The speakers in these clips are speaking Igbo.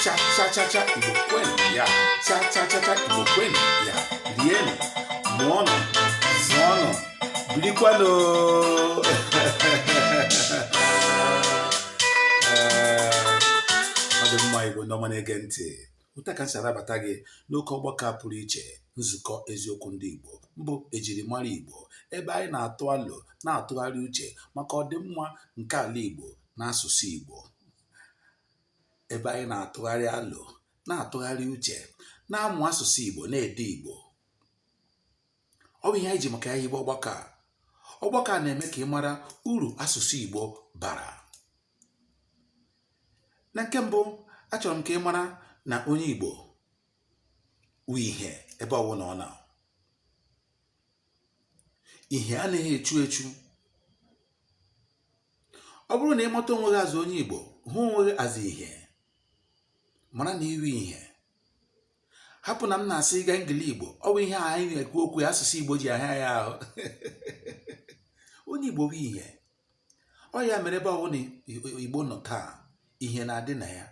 cha cha cha cha Igbo kwenu ya, cha cha cha cha Igbo kwenu ya, rienu, mụọnụ, zụọnụ, birikwanụ. Ọ dị mma Igbo ndị ọma na-ege ntị, ụta ka m si anabata gị n'oke ọgbakọ pụrụ iche, nzukọ eziokwu ndị Igbo mbụ ejirimara Igbo, ebe anyị na-atụ alo na-atụgharị uche maka ọdịmma nke ala Igbo na asụsụ Igbo, ebe anyị na-atụgharị alo na-atụgharị uche na-amụ asụsụ Igbo na-ede Igbo. Ọ bụ ihe anyị ji maka ya hibe ọgbakọ a. Ọgbakọ a na-eme ka ị mara uru asụsụ Igbo bara. Na nke mbụ, achọrọ m ka ị mara na onye Igbo wụ ihe ebe ọbụla ọ na. Ihe anaghị echu echu. Ọ bụrụ na ịmata onwe gị azụ onye Igbo, hụ onwe gị azụ ihe, mara na iwe ihe. Hapụ na m na-asị ịga ngili Igbo, ọ bụ ihe anyị na-ekwu okwu ya, asụsụ Igbo ji ahịa ya ahụ. Onye Igbo bụ ihe. Ọ ya mere ebe ọbụla Igbo nọ taa, ihe na-adị na ya.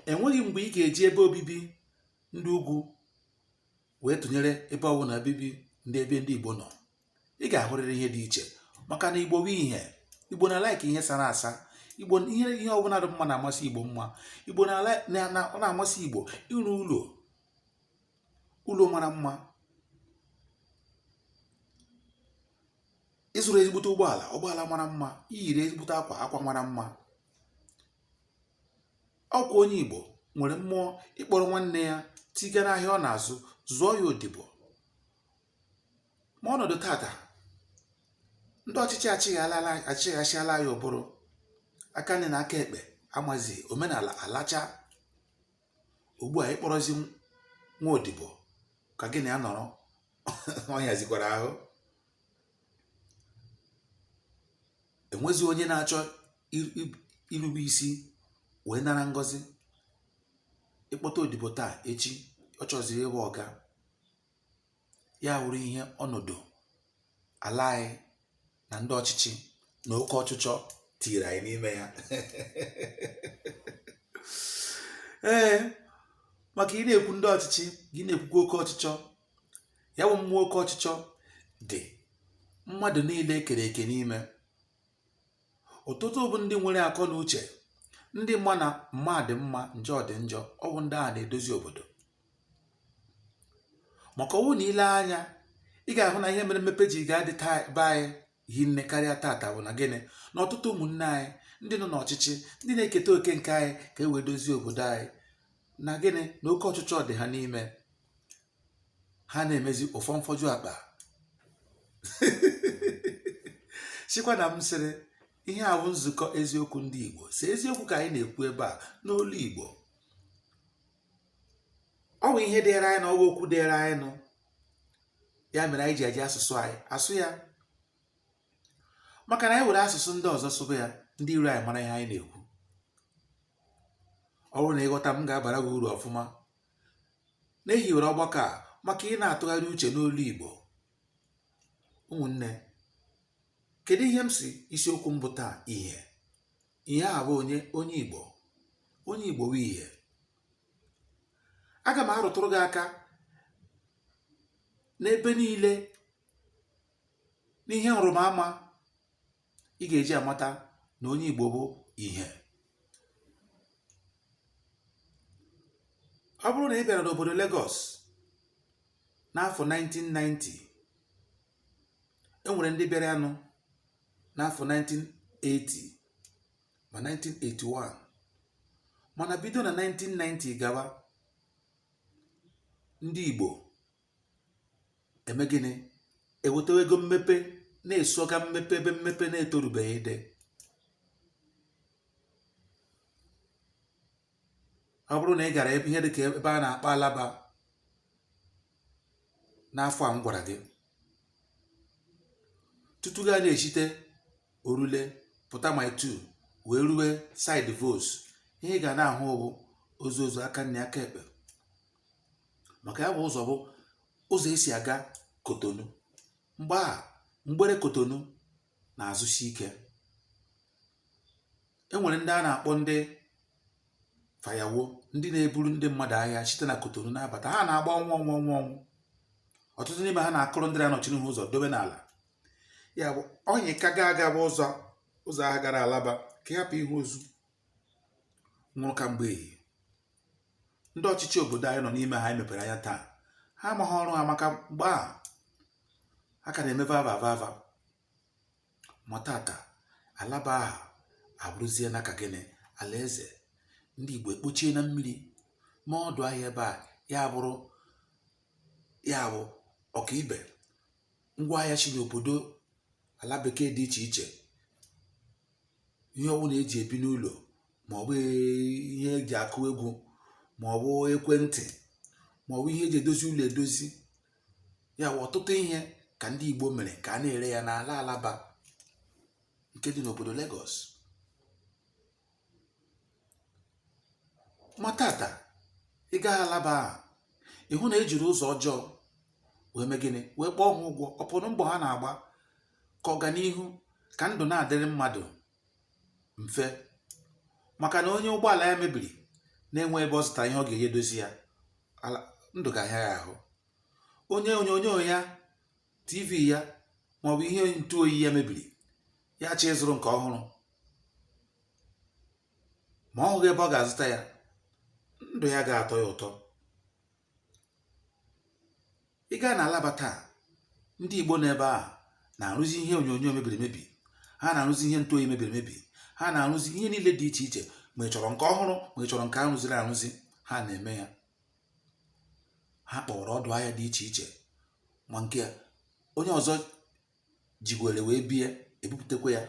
Enweghị mgbe ị ga-eji ebe obibi ndị ugwu wee tụnyere ebe ọbụla obibi ebe ndị Igbo nọ. Ị ga-ahụrịrị ihe dị iche, maka na Igbo bụ ihe. Igbo na-alaiki ihe sara asa. Igbo ihe ọbụla dị mma na-amasị Igbo mma. Igbo na-amasị Igbo ịrụ ụlọ mara mma, ịzụrụ ezigbote ụgbọala mara mma, iyiri ezigbote akwa mara mma. Ọkwa onye Igbo nwere mmụọ ịkpọrọ nwanne ya tiga n'ahịa ọ na-azụ, zụọ ya odibo. Ma ọnọdụ tata, ndị ọchịchị achịghasịala ya ụbụrụ, aka nne na aka ekpe amazi, omenala alacha. Ugbu a ịkpọrọzi nwa odibo ka gị na ya nọrọ, ọ yazikwara ahụ. Enwezi onye na-achọ irube isi wee nara ngọzi. Ịkpọta odibo taa, echi ọ chọziri ịbụ ọga. Ya wuru ihe ọnọdụ ala anyị na ndị ọchịchị na oke ọchịchọ tiri anyị n'ime ya. Ee, maka ị na-ekwu ndị ọchịchị, gị na-ekwukwa oke ọchịchọ. Ya bụ mmụọ oke ọchịchọ dị mmadụ niile ekere eke n'ime. Ọtụtụ bụ ndị nwere akọ na uche, ndị mma na mma dị mma, njọ dị njọ. Ọ bụ ndị a na-edozi obodo. Maka ọwụ na ile anya, ị ga-ahụ na ihe mere mmepe ji ga-adị be anyị hinne karịa tata bụ na gịnị? Na ọtụtụ ụmụnne anyị ndị nọ n'ọchịchị, ndị na-eketa oke nke anyị ka e wee dozie obodo anyị, na gịnị? Na oke ọchịchọ dị ha n'ime. Ha na-emezi ụfọ mfọju akpa. Sikwa na m sịrị, ihe a bụ nzukọ eziokwu ndị Igbo. Si eziokwu ka anyị na-ekwu ebe a n'olu Igbo. Ọ bụ ihe dịrị anyị na ọ bụ okwu dịrị anyị nụ. Ya mere anyị ji eji asụsụ anyị asụ ya. Maka na anyị were asụsụ ndị ọzọ sụba ya, ndị iro anyị mara ihe anyị na-ekwu. Ọ bụrụ na ịghọta, m ga-abara gị uru ọfụma. N'ehiwere ọgbakọ a maka ị na-atụgharị uche n'olu Igbo. Ụmụnne, kedu ihe m si isiokwu mbụ taa? Ihe. Ihe a bụ onye Igbo. Onye Igbo bụ ihe. Aga m arụtụrụ gị aka n'ebe niile, n'ihe nrụmama ị ga-eji amata na onye Igbo bụ ihe. Ọ bụrụ na ị bịara n'obodo Lagos n'afọ 1990, enwere ndị bịara anụ n'afọ 1980 ma 1981, mana bido na 1990 gawa, ndị Igbo eme gịnị? Ewetewego mmepe, na-esoga mmepe ebe mmepe na-etorubeghị ide. Ọ bụrụ na ị gara ihe dịka ebe a na-akpọ Alaba n'afọ a m gwara gị, tutu gaa na-echite Orule pụta Mile 2 wee rue Side Vos, ihe ị ga na-ahụ bụ ozu aka nne aka ekpe. Maka ya bụ ụzọ esi aga Kotonu. Mgbe a mgbere Kotonu na-azụsi ike. Enwere ndị a na-akpọ ndị fayawo ndị na-eburu ndị mmadụ ahịa site na Kotonu na-abata, ha na-agba ọnwụ. Ọtụtụ n'ime ha na-akụrụ ndị na-anọchiri ha ụzọ dobe n'ala. Ya bụ onye ka ga-aga bụ ụzọ ahụ gara Alaba ka hapụ ihe ozu nwụrụ ka mgbe ehihie. Ndị ọchịchị obodo anyị nọ n'ime ha mepere anya taa, ha amaghị ọrụ ha, maka mgbe a ka na-eme vava. Ma tata Alaba ahụ abụrụzie na ka gịnị alaeze. Ndị Igbo ekpochie na mmiri ma ọdụ ahịa ebe a, ya bụ ọkaibe ngwa ahịa si n'obodo ala bekee dị iche iche, ihe ọbụla eji ebi n'ụlọ, ma ọ bụ ihe eji akụ egwu, ma ọ bụ ekwentị, ma ọ bụ ihe eji edozi ụlọ edozi. Ya bụ ọtụtụ ihe ka ndị Igbo mere ka a na-ere ya n'ala Alaba nke dị n'obodo Lagos. Ma tata ị gaa Alaba ịhụ na ejiri ụzọ ọjọọ wee mee gịnị, wee kpọọ ha ụgwọ. Ọ pụrụ mbọ ha na-agba ka ọganihu, ka ndụ na-adịrị mmadụ mfe. Maka na onye ụgbọala ya mebiri na-enwe ebe ọ zụtara ihe ọ ga-eji edozi ya, ndụ ga-ahịa ya ahụ. Onye onyonyo ya, TV ya, maọbụ ihe ntụ oyi ya mebiri, ya chọọ ịzụrụ nke ọhụrụ, ma ọ hụghị ebe ọ ga-azụta ya, ndụ ya ga-atọ ya ụtọ. Ị gaa na Alaba taa, ndị Igbo n'ebe a na-arụzi ihe onyonyo mebiri emebi, ha na-arụzi ihe ntụ oyi mebiri emebi, ha na-arụzi ihe niile dị iche iche. Ma ị chọrọ nke ọhụrụ, ma ị chọrọ nke arụziri arụzi, ha na-eme ya. Ha kpọrọ ọdụ ahịa dị iche iche, ma nke a onye ọzọ jigwere wee bie, ebupụtakwa ya.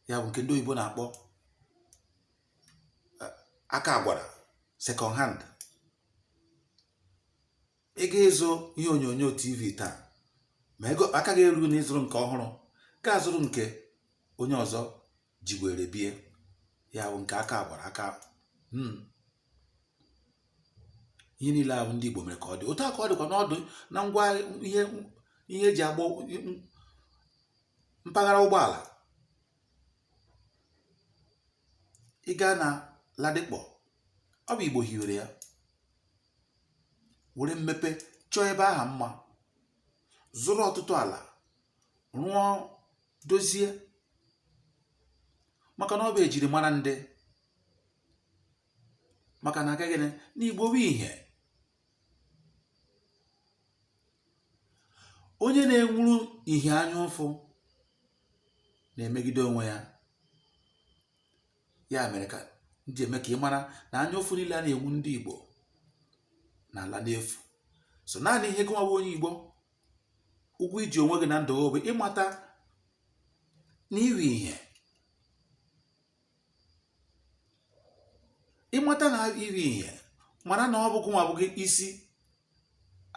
Ya bụ nke ndị oyibo na-akpọ aka agwara, second hand. Ị ga-ịzụ ihe onyonyo TV taa, ma ego aka ga-eru na ịzụrụ nke ọhụrụ, ga-azụrụ nke onye ọzọ jigwere bie. Ya bụ nke aka agwara aka. Ihe niile ahụ ndị Igbo mere ka ọ dị otu aka ọ dịkwa n'ọdụ na ngwa ihe eji agba mpaghara ụgbọala. Ị gaa na Ladikpọ, ọ bụ Igbo hiwere ya, were mmepe chọọ ebe aha mma, zụrụ ọtụtụ ala, rụọ, dozie, maka na ọ bụ ejiri mara ndị. Maka na aka gịnị n'Igbo bụ ihe onye na-enwuru ihe anya ụfụ na-emegide onwe ya. Ya mere ka ndị eme ka ị mara na anya ụfụ niile a na-enwu ndị Igbo n'ala n'efu. So naanị ihe gụnwa bụ onye Igbo ụgwọ iji onwe gị na ndụ obe ịmata na iri ihe, ịmata na iri ihe, mana na ọ bụghị nwa abụghị isi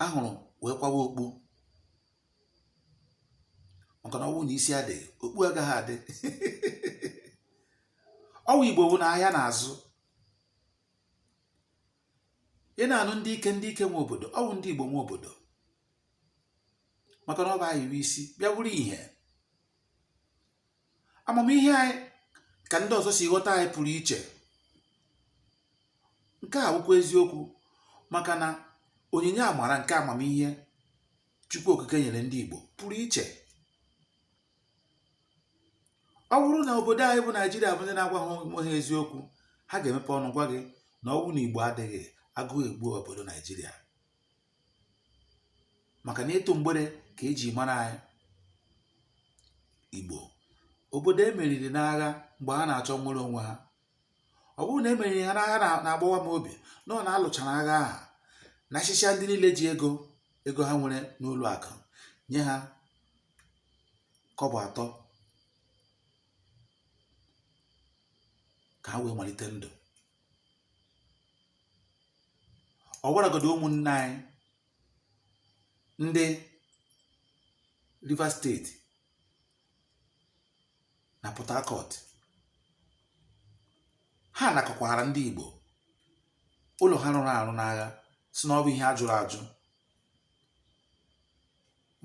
ahụrụ wee kwawa okpu. Maka na ọ bụrụ na isi adịghị, okpu agaghị adị. Ọwụ Igbo bụ na ahịa na-azụ. Ị na-anụ ndị ike nwe obodo, ọwụ ndị Igbo nwe obodo. Maka na ọ bụ ahịrị isi bịa bụrụ ihe. Amamihe anyị ka ndị ọzọ si ghọta anyị pụrụ iche. Nke a bụkwa eziokwu, maka na onyinye amara nke amamihe Chukwu Okike nyere ndị Igbo pụrụ iche. Ọ bụrụ na obodo anyị bụ Naijiria bụ ndị na-agwa ha eziokwu, ha ga-emepe ọnụ gwa gị na ọ bụ na Igbo adịghị, agụụ egbuo obodo Naijiria. Maka na ịtụ mgbere ka eji mara anyị. Igbo obodo emeriri n'agha mgbe ha na-achọ nnwere onwe ha. Ọ bụrụ na emeriri ha n'agha na-agbawa m obi na ọ na-alụchara agha ahụ, na achịcha ndị niile ji ego ha nwere n'ụlọ akụ nye ha kọbọ 3 ka ha wee malite ndụ. Ọ gwaragodo ụmụnne anyị ndị Rivers steeti na Port Harcourt, ha nakọkwara ndị Igbo ụlọ ha rụrụ arụ n'agha, si na ọ bụ ihe a jụrụ ajụ.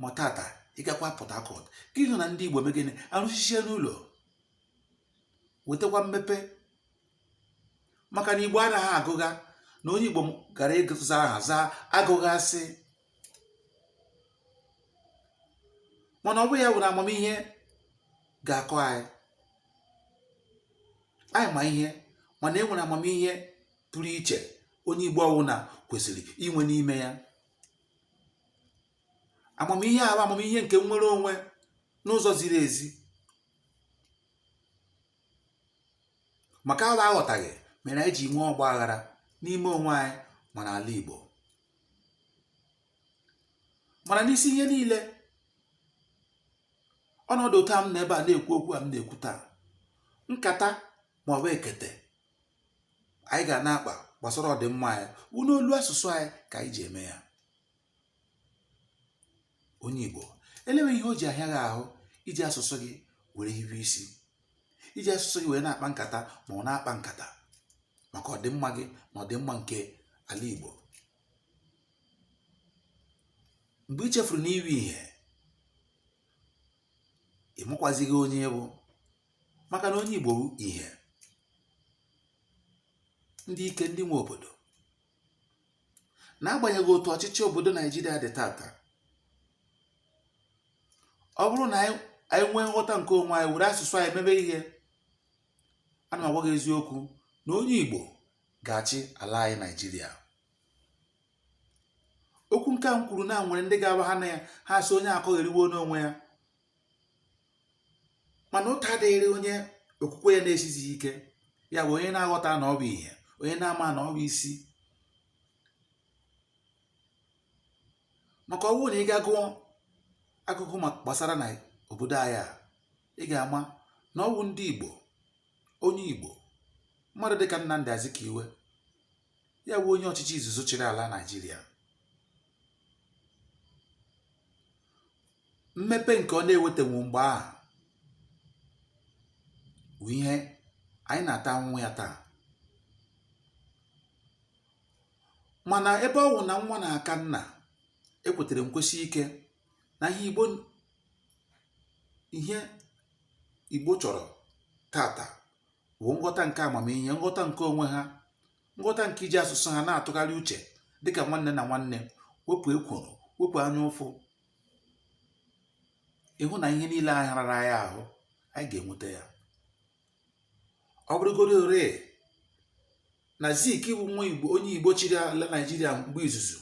Ma tata ịgakwa Port Harcourt ka ịhụ na ndị Igbo megịnị arụchichie n'ụlọ, wetakwa mmepe, maka na Igbo anaghị agụga na onye Igbo gara ịza aha zaa agụghasị. Mana ọ bụ ya bụ na amamihe ga-akọ anyị ma ihe, mana e nwere amamihe pụrụ iche onye Igbo ọwụna kwesịrị inwe n'ime ya. Amamihe a bụ amamihe nke nnwere onwe n'ụzọ ziri ezi. Maka ahụ aghọtaghị mere anyị ji nwee ọgba aghara n'ime onwe anyị ma n'ala Igbo. Mana n'isi ihe niile, ọnọdụ taa m na ebe a na-ekwu okwu a m na-ekwu taa, nkata ma ọ bụ ekete anyị ga na-akpa gbasara ọdịmma anyị n'olu asụsụ anyị ka anyị ji eme ya. Onye Igbo eleweghị ihe o ji ahịa gị ahụ iji asụsụ gị were hiwe isi, iji asụsụ gị were na-akpa nkata ma ọ na-akpa nkata maka ọdịmma gị na ọdịmma nke ala Igbo. Mgbe ị chefuru n'iwe ihe, ị makwazighị onye bụ, maka na onye Igbo bụ ihe. Ndị ike, ndị nwe obodo, na-agbanyeghị otu ọchịchị obodo Naijiria dị tata, ọ bụrụ na anyị nwee nghọta nke onwe anyị were asụsụ anyị mebe ihe, ana m agwa gị eziokwu na onye Igbo ga-achị ala anyị Naijiria. Okwu nke a m kwuru na nwere ndị ga-aba ha na ya, ha sị onye akọgheriwo n'onwe ya. Mana ụta adịghịrị onye okwukwe ya na-esighị ike, ya bụ onye na-aghọta na ọ bụ ihe, onye na-ama na ọ bụ isi. Maka ọ bụrụ na ị ga-agụọ akụkọ gbasara na obodo anyị a, ị ga-ama na ọ bụ ndị Igbo, onye Igbo, mmadụ dịka Nnamdi Azikiwe, ya bụ onye ọchịchị izuzu chịrị ala Naịjirịa. Mmepe nke ọ na-ewetanwu mgbe ahụ bụ ihe anyị na-ata ahụhụ ya taa. Mana ebe ọ wụ na nwa na-aka nna, ekwetere nkwesị ike na ihe Igbo chọrọ tata bụ nghọta nke amamihe, nghọta nke onwe ha, nghọta nke iji asụsụ ha na-atụgharị uche dịka nwanne na nwanne, wepụ ekworo, wepụ anya ụfụ. Ịhụ na ihe niile anyị rara anyị ahụ anyị ga-enweta ya. Ọ bụrụgodo ore na Zik bụ nwa Igbo, onye Igbo chịrị ala Naịjirịa mgbe izuzu,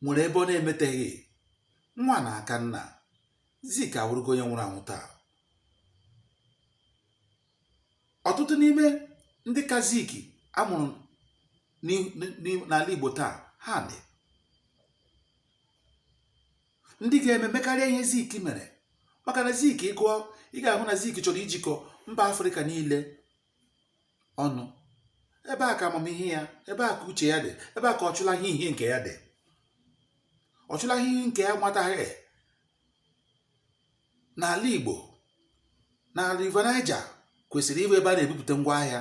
nwere ebe ọ na-emeteghị, nwa na-aka nna, Zik awụrụgo onye nwụrụ anwụ taa. Ọtụtụ n'ime ndị ka Zik amụrụ n'ala Igbo taa, ha dị ndị ga-eme mekarịa ihe Zik mere. Maka na Zik ịgụọ, ị ga-ahụ na Zik chọrọ ijikọ mba Afrịka niile ọnụ. Ebe a ka amamihe ya, ebe a ka uche ya dị, ebe a ka ọ chụla ihe nke ya dị. Ọ chụla ihe nke ya mataghị n'ala Igbo, na River Niger kwesịrị ịbụ ebe a na-ebupụta ngwa ahịa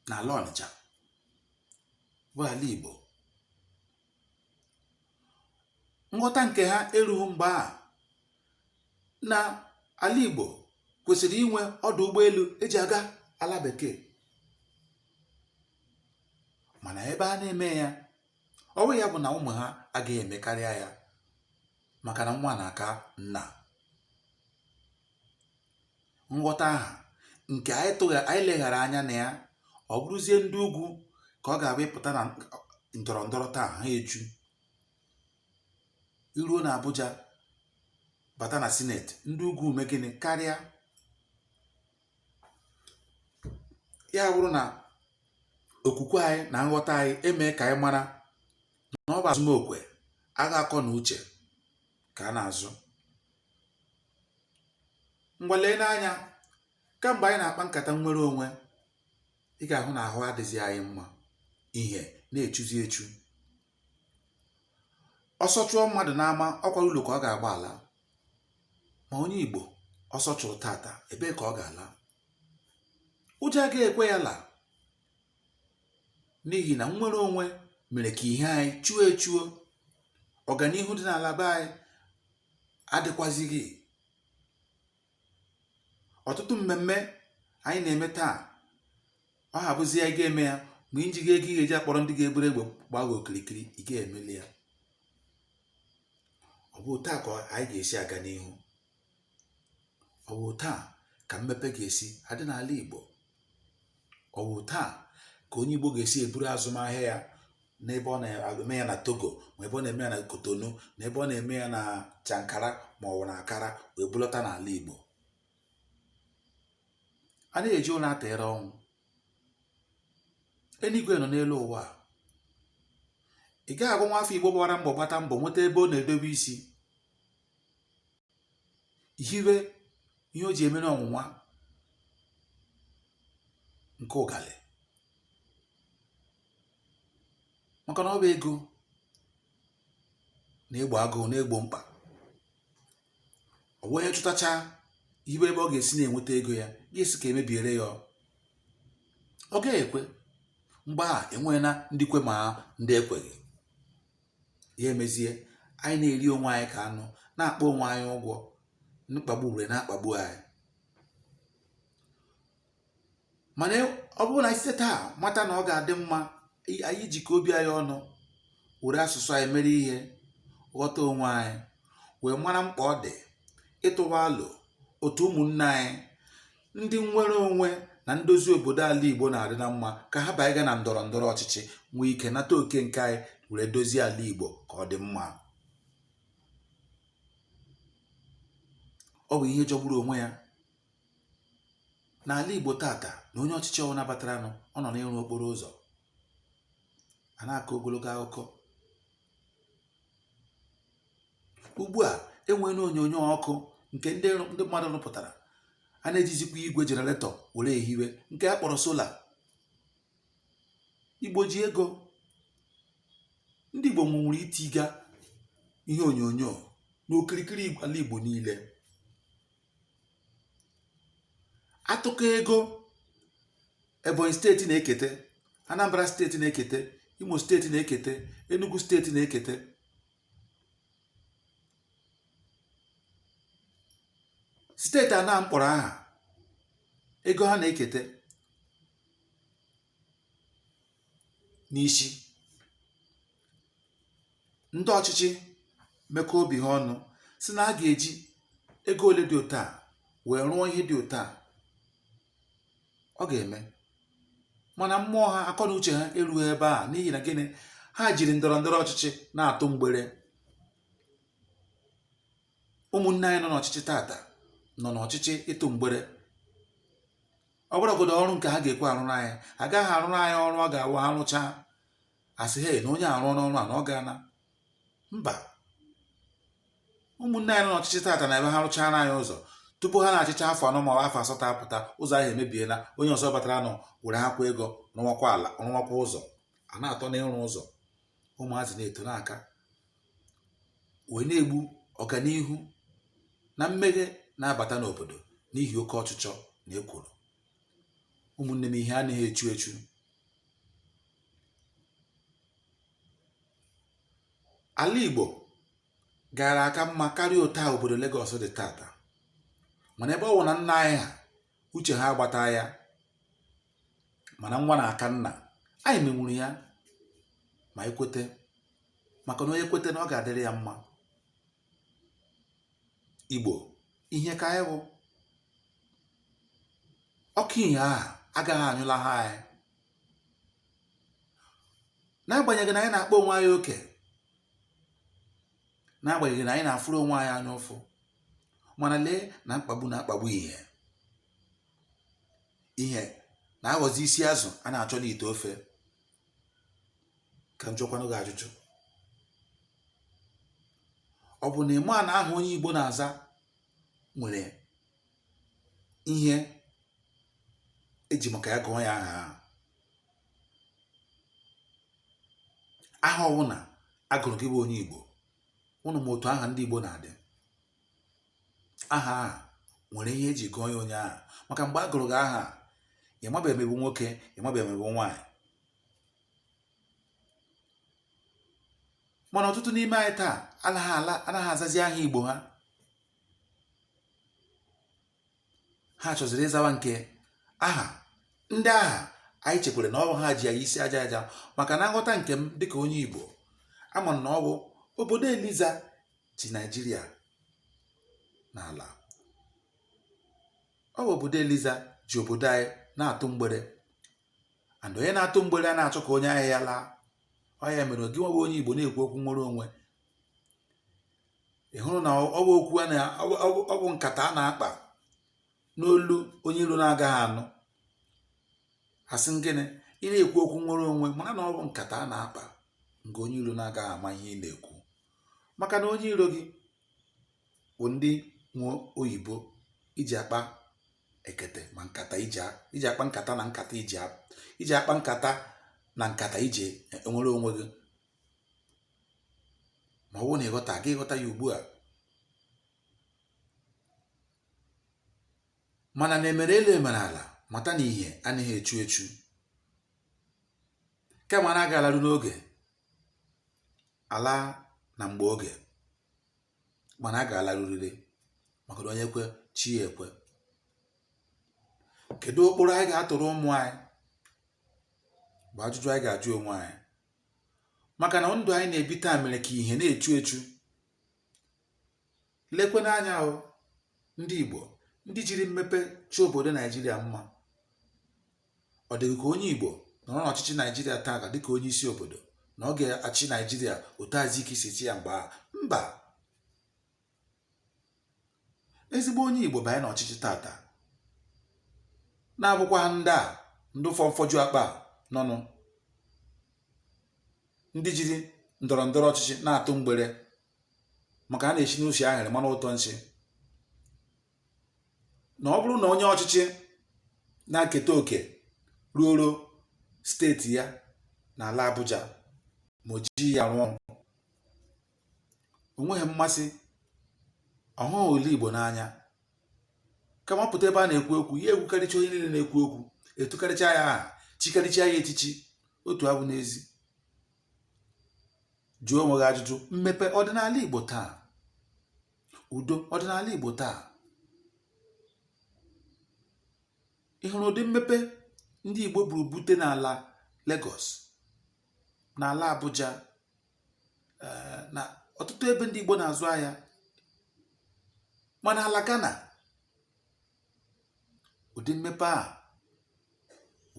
n'ala Ọnịcha bụ ala Igbo. Nghọta nke ha erughị mgbe a na ala Igbo kwesịrị inwe ọdụ ụgbọelu eji aga ala bekee. Mana ebe a na-eme ya, ọ bụ ya bụ na ụmụ ha agaghị emekarịa ya, maka na nwa na-aka nna. Nghọta aha nke anyị leghara anya na ya, ọ bụrụzie ndị ugwu ka ọ ga-abụ ịpụta na ndọrọ ndọrọ taa ha eju. Iruo na Abuja, bata na sineti, ndị ugwu ume gịnị karịa. Ya bụrụ na okwukwe anyị na nghọta anyị eme ka anyị mara na ọ bụ azụmokwe, agha akọ na uche ka a na-azụ. Ngwa lee n'anya, kamgbe anyị na-akpa nkata nnwere onwe, ị ga-ahụ na ahụ adịghị anyị mma, ihe na-echuzi echu. Ọsọ chụọ mmadụ n'ama, ọkwara ụlọ ka ọ ga-agba ala. Ma onye Igbo ọsọ chụrụ tata, ebee ka ọ ga-ala? Ụjọ agaghị ekwe ya laa, n'ihi na nnwere onwe mere ka ihe anyị chuo echuo. Ọganihu dị n'ala be anyị adịkwazighị. Ọtụtụ mmemme anyị na-eme taa ọ hapụzi ya ị ga-eme ya mgbe njigo ego ị ga-eji akpọrọ ndị ga-egbere egbe gbaa gị okirikiri ị ga-emeli ya. Ọ bụ taa ka anyị ga-esi aga n'ihu. Ọ bụ taa ka mmepe ga-esi adị n'ala Igbo. Ọ bụ taa ka onye Igbo ga-esi eburu azụmahịa ya n'ebe ọ na-eme ya na Togo, ma ebe ọ na-eme ya na Kotonu, na ebe ọ na-eme ya na Chankara ma ọ bụ na Akara wee bulata n'ala Igbo. A na-eji ụlọ atịrị ọnwụ. Eluigwe nọ n'elu ụwa. Ị gaghị agwa nwa afọ Igbo gbara mbọ gbata mbọ nweta ebe ọ na-edobe isi, hiwe ihe o ji eme n'ọnwụnwa nke ụgalị, maka na ọ bụ ego na-egbo agụụ na-egbo mkpa. Ọ bụ onye chụtacha ibe ebe ọ ga-esi na-enweta ego ya ga-esi ka emebiere ya. Ọ ga-ekwe mgbe a enweghị na ndị kwe ma ndị ekweghị. Ya emezie anyị na-eri onwe anyị ka anụ, na-akpọ onwe anyị ụgwọ, mkpagbu ure na-akpagbu anyị. Mana ọ bụrụ na site taa mata na ọ ga-adị mma anyị jikọ obi anyị ọnụ, were asụsụ anyị mere ihe, ghọta onwe anyị, wee mara mkpa ọ dị ịtụwa alo otu ụmụnne anyị ndị nwere onwe na ndozi obodo ala Igbo na-adị na mma ka ha banye ga na ndọrọ ndọrọ ọchịchị nwee ike nata oke nke anyị were dozie ala Igbo ka ọ dị mma. Ọ bụ ihe jọgburu onwe ya n'ala Igbo tata na onye ọchịchị ọwụ nabataranụ ọ nọ n'ịrụ okporo ụzọ a na-akọ ogologo akụkọ. Ugbu a enwere onyonyo ọkụ nke ndị mmadụ rụpụtara, a na-ejizikwa igwe jenaretọ were ehiwe nke a kpọrọ sola. Igbo ji ego. Ndị Igbo nwere itiga ihe onyonyo n'okirikiri ala Igbo niile. Atụkọ ego Ebonyi steeti na-ekete, Anambra steeti na-ekete, Imo steeti na-ekete, Enugu steeti na-ekete. Steeti a na-mkpọrọ aha ego ha na-ekete n'isi. Ndị ọchịchị mekọ obi ha ọnụ si na a ga-eji ego ole dị otu a wee rụọ ihe dị otu a. Ọ ga-eme, mana mmụọ ha, akọ na uche ha erughị ebe a. N'ihi na gịnị? Ha jiri ndọrọ ndọrọ ọchịchị na-atụ mgbere. Ụmụnne anyị nọ n'ọchịchị tata nọ n'ọchịchị ịtụ mgbere. Ọ bụrụgodo ọrụ nke ha ga-ekwe arụrụ anyị, agaghị arụrụ anyị ọrụ ọ ga-awụ arụcha asị he na onye arụ n'ọrụ a na ọ ga-ana. Mba, ụmụnne anyị nọ n'ọchịchị tata na ebe ha rụchara anyị ụzọ, tupu ha na-achịcha afọ anọ ma afọ asatọ apụta, ụzọ ahụ emebiela, onye ọzọ batara nọ were hakwa ego rụwakwa ala, rụwakwa ụzọ, a na-atọ na ịrụ ụzọ. Ụmụazị na-eto n'aka wee na-egbu ọganihu na mmeghe na-abata n'obodo n'ihi oke ọchịchọ na ekworo. Ụmụnne m, ihe anaghị echu echu. Ala Igbo gara aka mma karịa otu a obodo Lagos dị tata, mana ebe ọ bụ na nna anyị ha uche ha agbata ya, mana nwa na-aka nna. Anyị menwuru ya ma ekwete, maka na onye kwete na ọ ga-adịrị ya mma. Igbo ihe ka anyị bụ ọkụ ihe ahụ agaghị anyụla ha anyị. N'agbanyeghị na anyị na-akpọ onwe anyị oke, n'agbanyeghị na anyị na-afụrụ onwe anyị anya ụfụ, mana lee na mkpagbu na-akpagbu ihe na-aghọzi isi azụ a na-achọ n'ite ofe. Ka m jụkwanụ gị ajụjụ, ọ bụ na ịma na aha onye Igbo na-aza nwere ihe eji maka ya gụọ ya aha ọwụna agụrụ gị bụ onye Igbo, ụnụ ma otu aha ndị Igbo na-adị. Aha a nwere ihe eji gụọ ya onye ahụ, maka mgbe a gụrụ gị aha ị mabe emebu nwoke, ị mabe emebu nwaanyị. Mana ọtụtụ n'ime anyị taa anaghị azazi aha Igbo ha. Ha chọziri ịzawa nke aha ndị agha anyị chekwere na ọ ha ji ya isi aja aja, maka na nghọta nke m dịka onye Igbo ama na ọ bụ obodo Eliza ji Naijiria n'ala. Ọ bụ obodo Eliza ji obodo anyị na-atụ mgbere, and onye na-atụ mgbere a na-achọ ka onye ahịa ya laa. Ọ ya mere gị nwa onye Igbo na-ekwu okwu nwere onwe, ị hụrụ na ọ bụ okwu ọ bụ nkata a na-akpa n'olu onye iro na-agaghị anụ. Asị gịnị, ị na-ekwu okwu nwere onwe mana na ọ bụ nkata a na-akpa nke onye iro na-agaghị ama ihe ị na-ekwu, maka na onye iro gị bụ ndị nwe oyibo iji akpa ekete ma nkata iji akpa nkata na nkata iji akpa nkata na nkata iji enwere onwe gị. Ma ọ bụrụ na ịghọta gị ịghọta ya ugbu a. Mana na emere elu emere ala, mata na ihe anaghị echu echu. Kama na aga alarụ n'oge ala na mgbe oge, mana a ga-alarụrịrị maka na onye kwe chi ya ekwe. Kedu ụkpụrụ anyị ga-atụrụ ụmụ anyị bụ ajụjụ anyị ga-ajụ onwe anyị, maka na ndụ anyị na-ebi taa mere ka ihe na-echu echu. Lekwe n'anya ahụ ndị Igbo ndị jiri mmepe chọọ obodo Naijiria mma. Ọ dịghị ka onye Igbo nọrọ n'ọchịchị Naijiria taa ka dịka onye isi obodo na ọ ga-achị Naijiria otu Azikiwe si chi ya mba. Ezigbo onye Igbo banye n'ọchịchị tata na-abụkwa ndị fọmfọju akpa nọnụ, ndị jiri ndọrọ ndọrọ ọchịchị na-atụ mgbere maka a na-esi n'usi ahịrị mana ụtọ nsi. Na ọ bụrụ na onye ọchịchị na-eketa oke ruoro steeti ya n'ala Abuja ma o ji ya rụọ ọrụ, onweghị mmasị, ọhụụ ole Igbo n'anya, kama pụta ebe a na-ekwu okwu ya ekwukarịcha onye niile na-ekwu okwu, etukarịcha ya aha, chikarịcha ya echichi, otu abụ n'ezi. Jụọ onwe gị ajụjụ, mmepe ọdịnala Igbo taa, udo ọdịnala Igbo taa, ị hụrụ ụdị mmepe ndị Igbo buru bute n'ala Lagos, n'ala Abuja, na ọtụtụ ebe ndị Igbo na-azụ ahịa, mana ala Ghana, ụdị mmepe a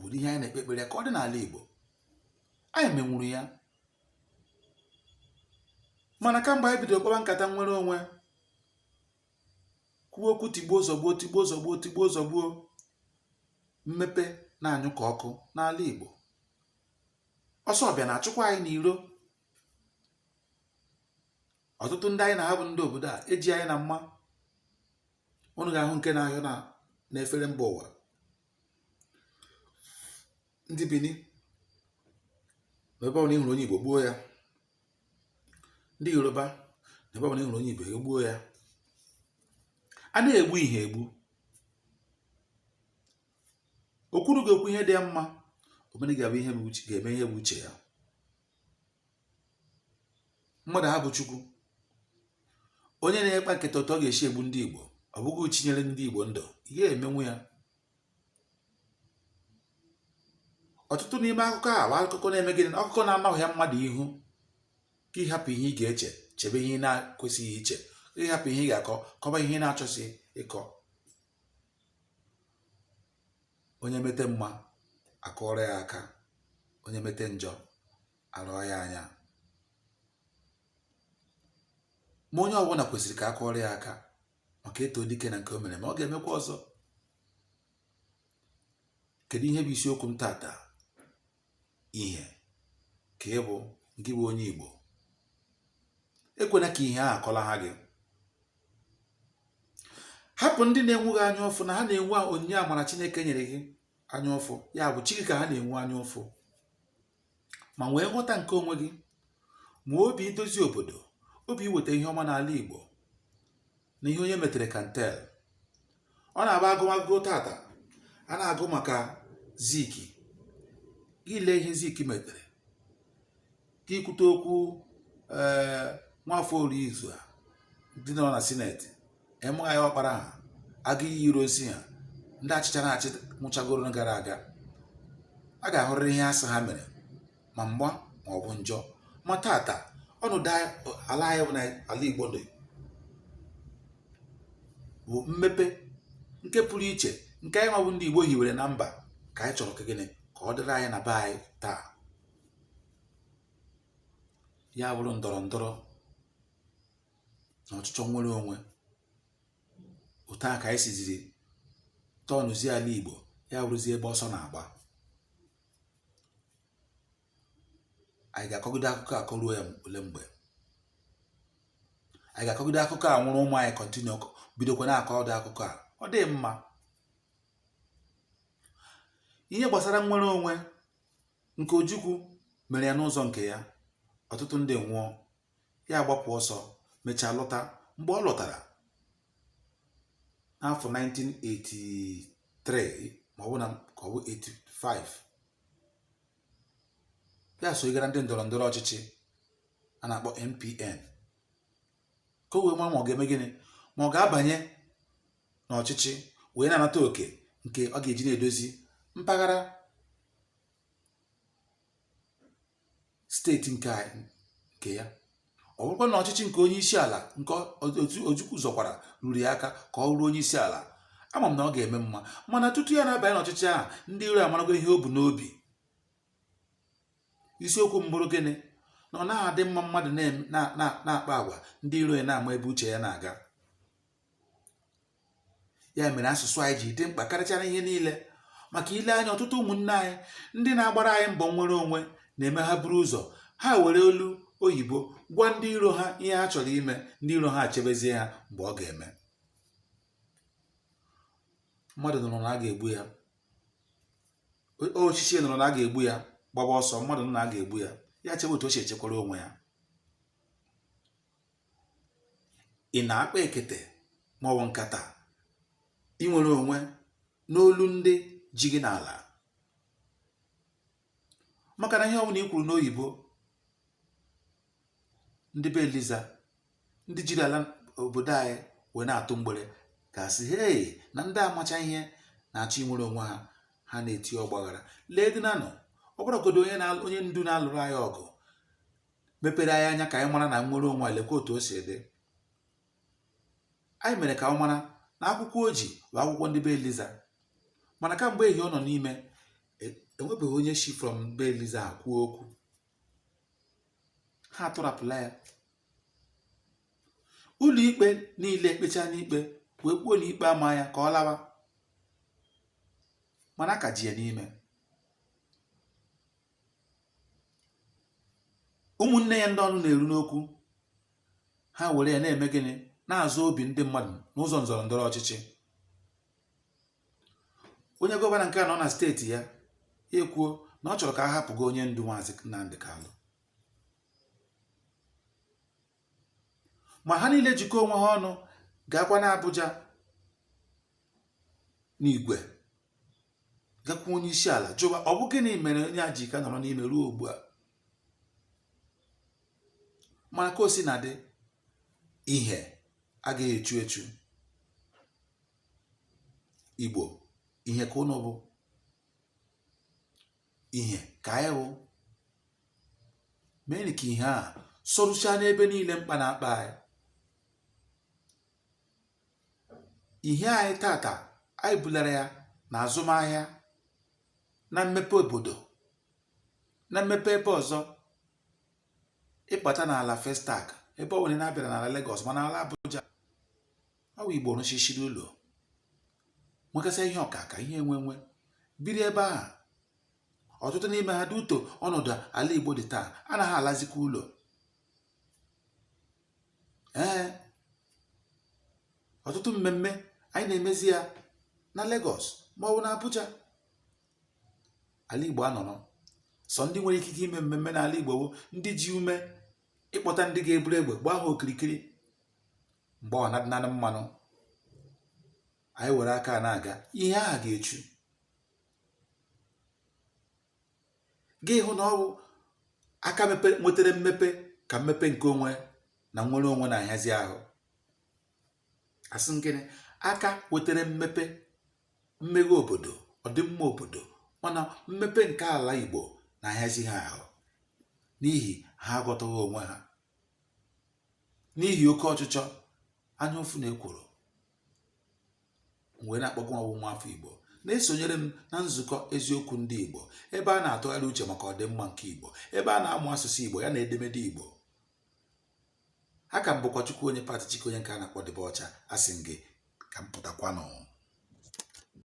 ụdị ihe anyị na-ekpe ekpere ka ọ dị n'ala Igbo. Anyị menwuru ya, mana kamgbe anyị bidoro kpọba nkata nwere onwe, kwuo okwu tigbuo zọgbuo, mmepe na-anyụ ka ọkụ n'ala Igbo. Ọsọ ọbịa na-achụkwa anyị n'iro. Ọtụtụ ndị anyị na ha bụ ndị obodo a eji anyị na mma. Unu ga-ahụ nke na-ahịọ na-efere mba ụwa. Ndị Benin, ebe ọ na ịhụrụ onye Igbo gbuo ya. Ndị Yoruba, ebe ọ na ịhụrụ onye Igbo egbuo ya. A na-egbu ihe egbu. Okwuru ga-ekwu ihe dị mma, omenị ga-eme ihe bụ uche ya. Mmadụ ha bụ Chukwu. Onye na-ekpa nketa ụtọ ga-esi egbu ndị Igbo, ọ bụghị uchinyere ndị Igbo ndụ, ihe emenwu ya. Ọtụtụ n'ime akụkọ a bụ akụkọ na-eme gịnị, akụkọ na-amaghị ya mmadụ ihu, ka ịhapụ ihe ị ga-eche chebe ihe ị na-akwesịghị iche, ịhapụ ihe ị ga-akọ kọba ihe ị na-achọsị ịkọ. Onye mete mma akọrọ ya aka, onye mete njọ arụọ ya anya. Ma onye ọbụla kwesịrị ka akọrọ ya aka maka eto dike na nke o mere, ma ọ ga-emekwa ọzọ. Kedu ihe bụ isiokwu m tata? Ihe ka ị bụ gị bụ onye Igbo. Ekwena ka ihe a akọla ha gị. Hapụ ndị na-enweghị anya ụfụ na ha na-enwe onyinye amara Chineke nyere gị anya ụfụ, ya bụ chi gị ka ha na-enwe anya ụfụ. Ma nwee nghọta nke onwe gị, ma obi idozi obodo, obi iweta ihe ọma n'ala Igbo na ihe onye metere kantel. Ọ na-abụ agụmagụ tata, a na-agụ maka Zik, gị lee ihe Zik metere, gị kwute okwu nwafọ Orizu a ndị nọ na sineti, emegha ya ọkpara ha, aga iyi irosi ha, ndị achịcha na-achị nwụchagoro gara aga. a ga-ahụrịrị ihe asị ha mere ma mgba ma ọ bụ njọ. Ma tata ọnọdụ ala anyị na ala Igbo dị bụ mmepe nke pụrụ iche, nke anyị nwabụ ndị Igbo hiwere na mba, ka anyị chọrọ ka gịnị ka ọ dịrị anyị na be anyị taa. Ya bụrụ ndọrọ ndọrọ na ọchịchọ nwere onwe, otu a ka anyị siziri tọnụzie ala Igbo, ya bụrụzie ebe ọsọ na-agba. Anyị ga-akọgide akụkọ akọruo ya ole mgbe? Anyị ga-akọgide akụkọ a nwụrụ ụmụ anyị kọntinu bidokwa na-akọ ọdụ akụkọ a? Ọ dị mma. Ihe gbasara nnwere onwe nke Ojukwu mere ya n'ụzọ nke ya, ọtụtụ ndị nwụọ, ya agbapụ ọsọ, mechaa lọta. Mgbe ọ lọtara n'afọ 1983 ma ọ bụ na ka ọ bụ 85, ya sonyegara ndị ndọrọ ndọrọ ọchịchị a na-akpọ NPN ka o wee mara ma ọ ga-eme gịnị, ma ọ ga-abanye n'ọchịchị wee na-anata oke nke ọ ga-eji na-edozi mpaghara steeti nke ya. Ọ bụrụkwa na ọchịchị nke onye isi ala nke Ojukwu zọkwara ruru ya aka ka ọ ruo onye isi ala, ama m na ọ ga-eme mma. Mana tutu ya na-abanye n'ọchịchị ahụ, ndị iro amarago ihe o bu n'obi. Isiokwu mbụrụ gịnị? Na ọ naghị adị mma mmadụ na-akpa agwa ndị iro ya na-ama ebe uche ya na-aga. Ya mere asụsụ anyị ji dị mkpa karịchara ihe niile, maka ile anya ọtụtụ ụmụnne anyị ndị na-agbara anyị mbọ nwere onwe na-eme ha buru ụzọ ha were olu oyibo gwa ndị iro ha ihe ha chọrọ ime, ndị iro ha achebezie ha mgbe ọ ga-eme. Mmadụ nụrụ na a ga-egbu ya, ochichi nụrụ na a ga-egbu ya, gbaba ọsọ, mmadụ nụrụ na a ga-egbu ya, ya chebe otu o si echekwara onwe ya. Ị na-akpa ekete ma ọ bụ nkata inwere onwe n'olu ndị ji gị n'ala? Maka na ihe ọbụla i kwuru n'oyibo, ndị be Eliza, ndị jiri ala obodo anyị wee na-atụ mgbere, ga-asị hei na ndị amacha ihe na-achọ inwere onwe ha, ha na-eti ọgbaghara. Lee dị nanụ, ọ bụrụgodo onye ndu na-alụrụ anyị ọgụ mepere anyị anya ka anyị mara na nwere onwe lekwa otu o si dị. Anyị mere ka ọ mara na akwụkwọ o ji bụ akwụkwọ ndị be Eliza, mana kamgbe ehi ọ nọ n'ime, enwebeghị onye shi from be Eliza ha kwuo okwu. Ha atụrapụla ya. Ụlọ ikpe niile ekpecha n'ikpe wee kwuo na ikpe ama ya ka ọ lawa, mana aka ji ya n'ime. Ụmụnne ya ndị ọnụ na-eru n'okwu, ha were ya na-eme gịnị? Na-azụ obi ndị mmadụ n'ụzọ ndọrọ ndọrọ ọchịchị. Onye gọvanọ nke a nọ na steeti ya ekwuo na ọ chọrọ ka a hapụgo onye ndu Maazị Nnamdi Kalụ. Ma ha niile jikọọ onwe ha ọnụ gakwa na Abuja n'igwe gakwa onye isi ala jụba ọ bụ gịnị mere onye a ji ka nọrọ n'ime ruo ugbu a. Mana ka o si na dị, ihe agaghị echu echu. Igbo, ihe ka ụnụ bụ, ihe ka anyị bụ. Mee ka ihe a sọrụchaa n'ebe niile mkpa na-akpa anyị. Ihe anyị tata anyị bulara ya na azụmahịa, na mmepe obodo, na mmepe ebe ọzọ. Ịbata n'ala Festac, ebe ọ nwere na-abịara n'ala Lagos, ma n'ala Abuja, ọ bụ Igbo rụchishiri ụlọ, nwekasị ihe ọkaka, ihe enwenwe, biri ebe ahụ. Ọtụtụ n'ime ha dị uto ọnọdụ ala Igbo dị taa anaghị alazikwa ụlọ. Ọtụtụ mmemme anyị na-emezi ya na Lagos ma ọ bụ na Abuja. Ala Igbo anọrọ sọ ndị nwere ikike ime mmemme n'ala Igbo bụ ndị ji ume ịkpọta ndị ga-eburu egbe gbaa ha okirikiri. Mgbe ọ na-adịnanị mmanụ, anyị were aka na-aga, ihe ahụ ga-echu. Gị hụ na ọ bụ aka nwetara mmepe ka mmepe nke onwe na nwere onwe na-ahazi ahụ. Asị gịnị? Aka wetara mmepe, mmeghe obodo, ọdịmma obodo, mana mmepe nke ala Igbo na-ahazi ha ahụ n'ihi ha aghọtaghị onwe ha, n'ihi oke ọchịchọ anya ụfụ na ekworo. Mgbe na-akpọgụ ọwụwa afọ Igbo na-esonyere m na nzukọ eziokwu ndị Igbo, ebe a na-atụgharị uche maka ọdịmma nke Igbo, ebe a na-amụ asụsụ Igbo ya na edemede Igbo. Aka m bụkwa Chukwu onye pati Chike onye nke a na-akpọ Dịba Ọcha, asị m gị ka m pụtakwanụ.